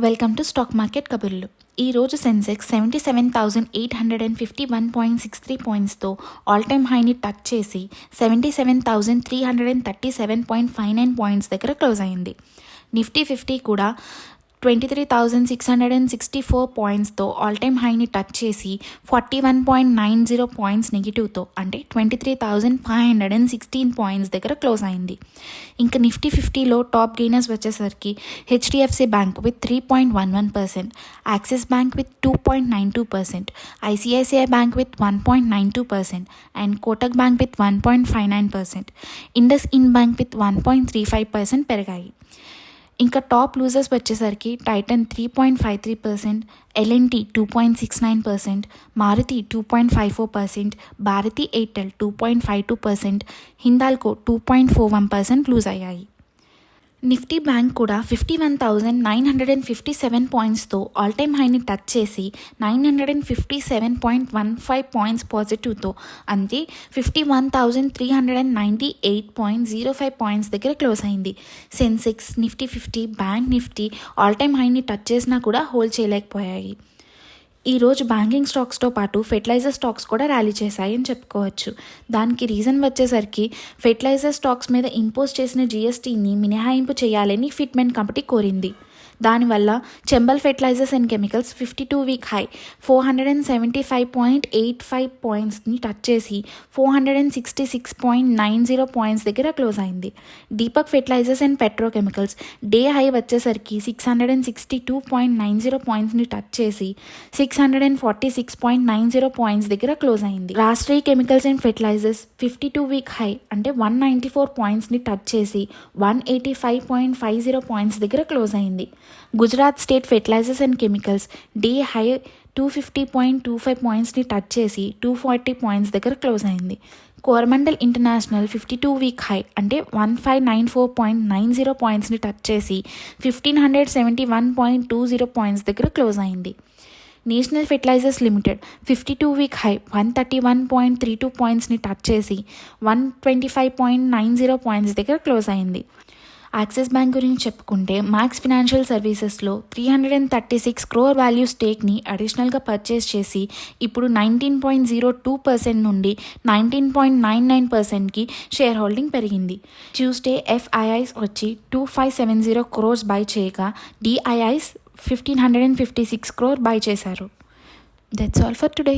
Welcome to stock market కబుర్లు. ఈరోజు Sensex 77,851.63 పాయింట్స్తో all time హైని టచ్ చేసి 77,337.59 పాయింట్స్ దగ్గర క్లోజ్ అయింది. నిఫ్టీ 50 కూడా 23,664 పాయింట్స్తో ఆల్ టైమ్ హైని టచ్ చేసి 41.90 పాయింట్స్ నెగిటివ్తో అంటే 23,516 పాయింట్స్ దగ్గర క్లోజ్ అయింది. ఇంకా నిఫ్టీ 50లో టాప్ గెయినర్స్ వచ్చేసరికి HDFC bank with 3.11%, Axis bank with 2.92%, ICICI bank with 1.92% and Kotak bank with 1.59%, IndusInd bank with 1.35% పెరిగాయి. ఇంకా టాప్ లూజర్స్ వచ్చేసరికి Titan 3.53%, L N T 2.69%, Maruti 2.54%, Bharti Airtel 2.52%, Hindalco 2.41% lose అయ్యాయి. నిఫ్టీ బ్యాంక్ కూడా 51,957 పాయింట్స్తో ఆల్ టైమ్ హైని టచ్ చేసి 957.15 పాయింట్స్ పాజిటివ్తో అంటే 51,398.05 పాయింట్స్ దగ్గర క్లోజ్ అయింది. Sensex, Nifty 50, bank Nifty all time హైని టచ్ చేసినా కూడా హోల్డ్ చేయలేకపోయాయి. ఈరోజు బ్యాంకింగ్ స్టాక్స్తో పాటు ఫెర్టిలైజర్ స్టాక్స్ కూడా ర్యాలీ చేశాయని చెప్పుకోవచ్చు. దానికి రీజన్ వచ్చేసరికి ఫెర్టిలైజర్ స్టాక్స్ మీద ఇంపోజ్ చేసిన జిఎస్టీని మినహాయింపు చేయాలని ఫిట్మెంట్ కమిటీ కోరింది. దానివల్ల Chambal fertilizers and chemicals 52-week high 475.85 పాయింట్స్ని టచ్ చేసి 466.90 పాయింట్స్ దగ్గర క్లోజ్ అయింది. Deepak fertilizers and petrochemicals day high వచ్చేసరికి 662.90 పాయింట్స్ని టచ్ చేసి 646.90 పాయింట్స్ దగ్గర క్లోజ్ అయింది. Rashtriya chemicals and fertilizers 52-week high అంటే 194 పాయింట్స్ని టచ్ చేసి 185.50 పాయింట్స్ దగ్గర క్లోజ్ అయింది. Gujarat state fertilizers and chemicals day high 250.25 పాయింట్స్ని టచ్ చేసి 240 పాయింట్స్ దగ్గర క్లోజ్ అయింది. కోరమండల్ ఇంటర్నేషనల్ 52-week హై అంటే 1594.90 పాయింట్స్ని టచ్ చేసి 1571.20 పాయింట్స్ దగ్గర క్లోజ్ అయింది. National fertilisers limited 52-week high 131.32 పాయింట్స్ని టచ్ చేసి 125.90 పాయింట్స్ దగ్గర క్లోజ్ అయింది. యాక్సిస్ బ్యాంక్ గురించి చెప్పుకుంటే మ్యాక్స్ ఫినాన్షియల్ సర్వీసెస్లో 336 crore వాల్యూ స్టేక్ని అడిషనల్గా పర్చేస్ చేసి ఇప్పుడు 19.02% నుండి 19.99%కి షేర్ హోల్డింగ్ పెరిగింది. ట్యూస్డే ఎఫ్ఐఐస్ వచ్చి 2570 crores బై చేయగా డిఐఐస్ 1,556 crore బై చేశారు. That's all for today.